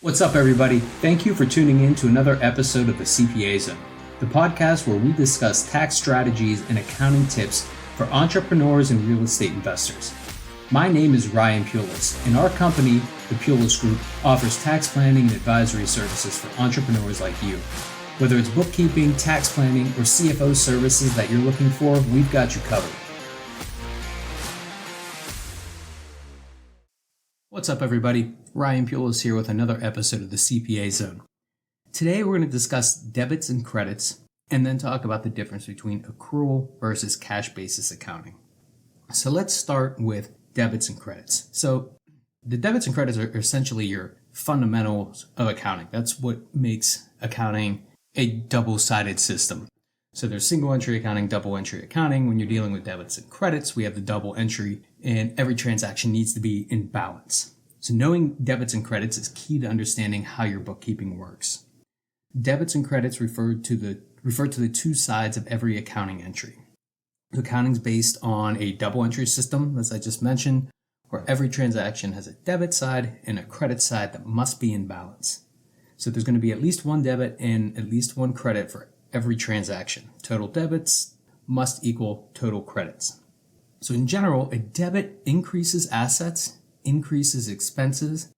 What's up, everybody? Thank you for tuning in to another episode of the CPA Zone, the podcast where we discuss tax strategies and accounting tips for entrepreneurs and real estate investors. My name is Ryan Pulis, and our company, the Pulis Group, offers tax planning and advisory services for entrepreneurs like you. Whether it's bookkeeping, tax planning, or CFO services that you're looking for, we've got you covered. What's up, everybody? Ryan Pulis here with another episode of the CPA Zone. Today we're going to discuss debits and credits and then talk about the difference between accrual versus cash basis accounting. So let's start with debits and credits. So the debits and credits are essentially your fundamentals of accounting. That's what makes accounting a double-sided system. So there's single entry accounting, double entry accounting. When you're dealing with debits and credits, we have the double entry, and every transaction needs to be in balance. So knowing debits and credits is key to understanding how your bookkeeping works. Debits and credits refer to the two sides of every accounting entry. So accounting is based on a double entry system, as I just mentioned, where every transaction has a debit side and a credit side that must be in balance. So there's going to be at least one debit and at least one credit for every transaction. Total debits must equal total credits. So in general, a debit increases assets, increases expenses,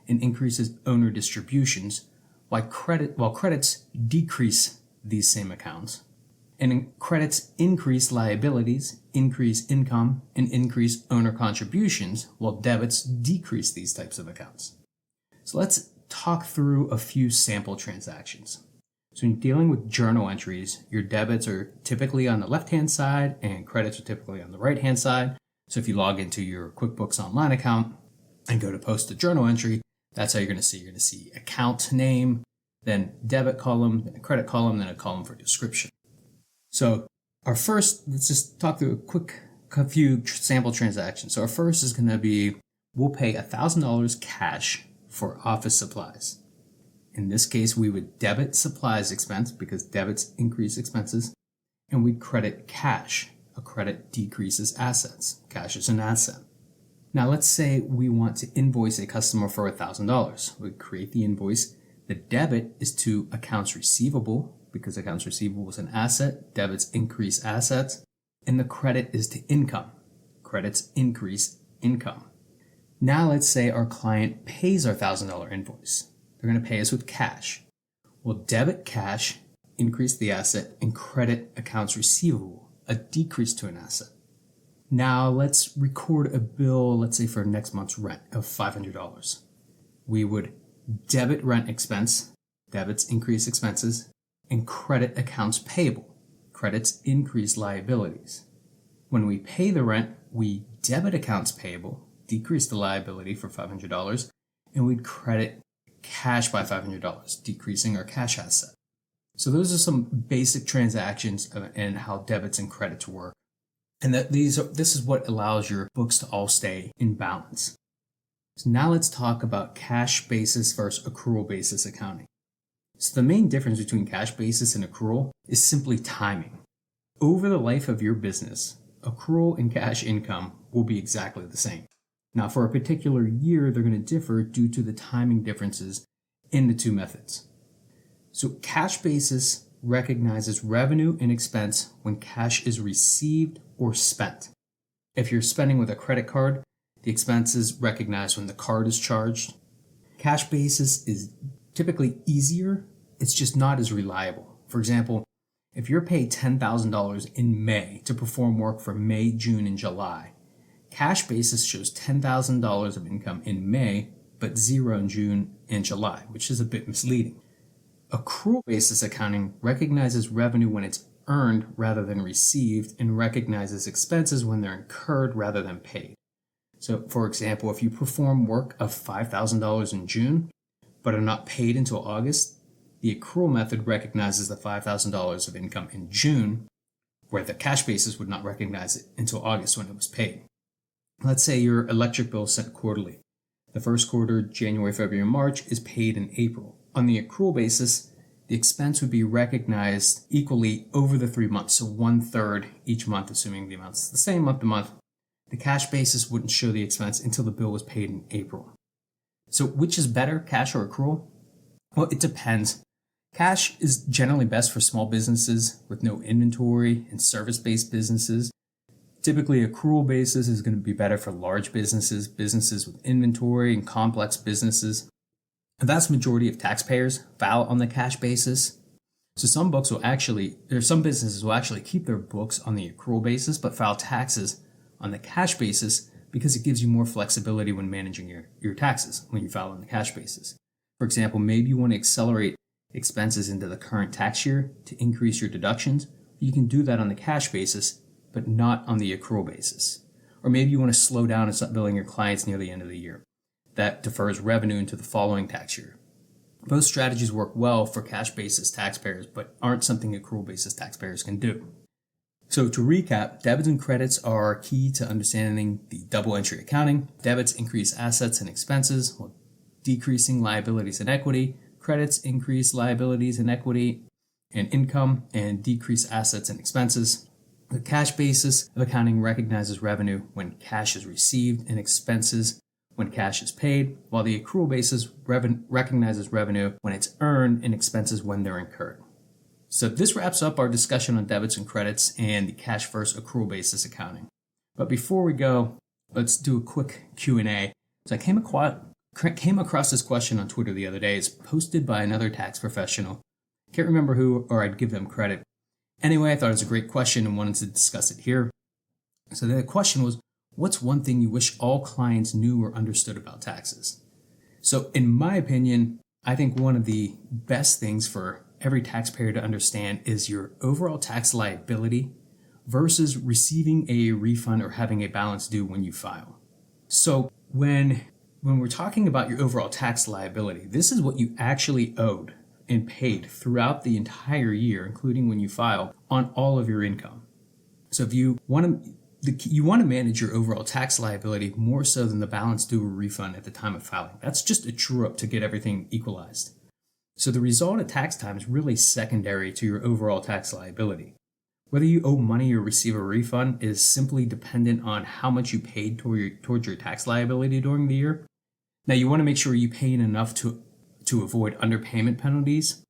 and increases owner distributions, while credits decrease these same accounts. And credits increase liabilities, increase income, and increase owner contributions, while debits decrease these types of accounts. So let's talk through a few sample transactions. So when dealing with journal entries, your debits are typically on the left-hand side and credits are typically on the right-hand side. So if you log into your QuickBooks Online account and go to post a journal entry, that's how you're going to see. You're going to see account name, then debit column, then a credit column, then a column for description. So let's just talk through a few sample transactions. So our first is going to be, we'll pay $1,000 cash for office supplies. In this case, we would debit supplies expense because debits increase expenses, and we'd credit cash. A credit decreases assets. Cash is an asset. Now let's say we want to invoice a customer for $1,000. We create the invoice. The debit is to accounts receivable because accounts receivable is an asset. Debits increase assets. And the credit is to income. Credits increase income. Now let's say our client pays our $1,000 invoice. They're going to pay us with cash. We'll debit cash, increase the asset, and credit accounts receivable, a decrease to an asset. Now let's record a bill, let's say for next month's rent of $500. We would debit rent expense, debits increase expenses, and credit accounts payable. Credits increase liabilities. When we pay the rent, we debit accounts payable, decrease the liability for $500, and we'd credit cash by $500, decreasing our cash asset. So those are some basic transactions and how debits and credits work. And this is what allows your books to all stay in balance. So now let's talk about cash basis versus accrual basis accounting. So the main difference between cash basis and accrual is simply timing. Over the life of your business, accrual and cash income will be exactly the same. Now, for a particular year, they're going to differ due to the timing differences in the two methods. So cash basis recognizes revenue and expense when cash is received or spent. If you're spending with a credit card, the expense is recognized when the card is charged. Cash basis is typically easier, it's just not as reliable. For example, if you're paid $10,000 in May to perform work for May, June, and July, cash basis shows $10,000 of income in May, but zero in June and July, which is a bit misleading. Accrual basis accounting recognizes revenue when it's earned rather than received and recognizes expenses when they're incurred rather than paid. So, for example, if you perform work of $5,000 in June, but are not paid until August, the accrual method recognizes the $5,000 of income in June, where the cash basis would not recognize it until August when it was paid. Let's say your electric bill is sent quarterly. The first quarter, January, February, and March, is paid in April. On the accrual basis, the expense would be recognized equally over the 3 months, so 1/3 each month, assuming the amount's the same month to month. The cash basis wouldn't show the expense until the bill was paid in April. So which is better, cash or accrual? Well, it depends. Cash is generally best for small businesses with no inventory and service-based businesses. Typically, accrual basis is going to be better for large businesses, businesses with inventory, and complex businesses. A vast majority of taxpayers file on the cash basis. So some businesses will actually keep their books on the accrual basis, but file taxes on the cash basis because it gives you more flexibility when managing your taxes when you file on the cash basis. For example, maybe you want to accelerate expenses into the current tax year to increase your deductions. You can do that on the cash basis, but not on the accrual basis. Or maybe you want to slow down and stop billing your clients near the end of the year. That defers revenue into the following tax year. Both strategies work well for cash basis taxpayers, but aren't something accrual basis taxpayers can do. So to recap, debits and credits are key to understanding the double entry accounting. Debits increase assets and expenses, while decreasing liabilities and equity. Credits increase liabilities and equity and income and decrease assets and expenses. The cash basis of accounting recognizes revenue when cash is received and expenses when cash is paid, while the accrual basis recognizes revenue when it's earned and expenses when they're incurred. So this wraps up our discussion on debits and credits and the cash versus accrual basis accounting. But before we go, let's do a quick Q&A. So I came across this question on Twitter the other day. It's posted by another tax professional. Can't remember who, or I'd give them credit. Anyway, I thought it was a great question and wanted to discuss it here. So the question was, what's one thing you wish all clients knew or understood about taxes? So in my opinion, I think one of the best things for every taxpayer to understand is your overall tax liability versus receiving a refund or having a balance due when you file. So when we're talking about your overall tax liability, this is what you actually owed and paid throughout the entire year, including when you file, on all of your income. So if you want to manage your overall tax liability more so than the balance due or refund at the time of filing. That's just a true up to get everything equalized. So the result at tax time is really secondary to your overall tax liability. Whether you owe money or receive a refund is simply dependent on how much you paid towards your tax liability during the year. Now you want to make sure you pay in enough to avoid underpayment penalties,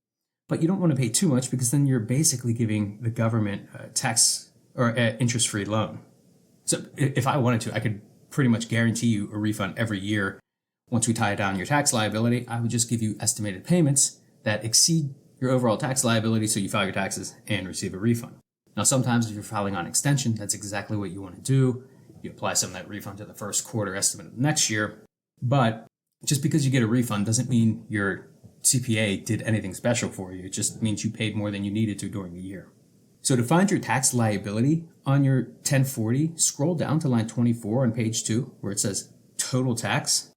but you don't want to pay too much because then you're basically giving the government a tax or interest-free loan. So if I wanted to, I could pretty much guarantee you a refund every year. Once we tie down your tax liability, I would just give you estimated payments that exceed your overall tax liability so you file your taxes and receive a refund. Now, sometimes if you're filing on extension, that's exactly what you want to do. You apply some of that refund to the first quarter estimate of next year. But just because you get a refund doesn't mean your CPA did anything special for you. It just means you paid more than you needed to during the year. So to find your tax liability on your 1040, scroll down to line 24 on page 2 where it says total tax.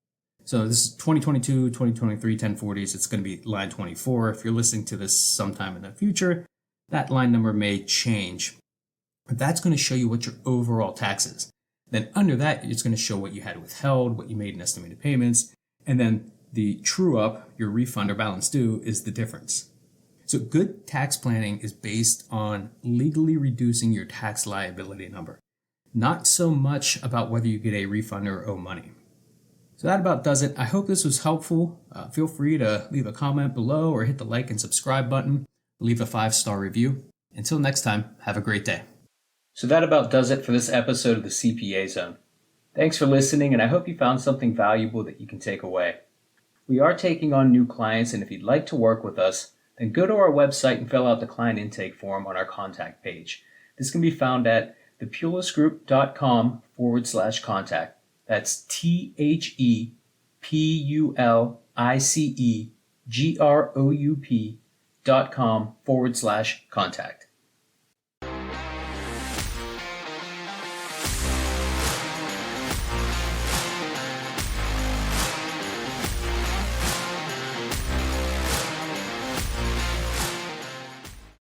So this is 2022, 2023, 1040s. It's going to be line 24. If you're listening to this sometime in the future, that line number may change. But that's going to show you what your overall tax is. Then under that, it's going to show what you had withheld, what you made in estimated payments, and then the true up, your refund or balance due, is the difference. So good tax planning is based on legally reducing your tax liability number, not so much about whether you get a refund or owe money. So that about does it. I hope this was helpful. Feel free to leave a comment below or hit the like and subscribe button. Leave a 5-star review. Until next time, have a great day. So that about does it for this episode of the CPA Zone. Thanks for listening, and I hope you found something valuable that you can take away. We are taking on new clients, and if you'd like to work with us, then go to our website and fill out the client intake form on our contact page. This can be found at thepulisgroup.com/contact. That's THEPULICEGROUP.com/contact.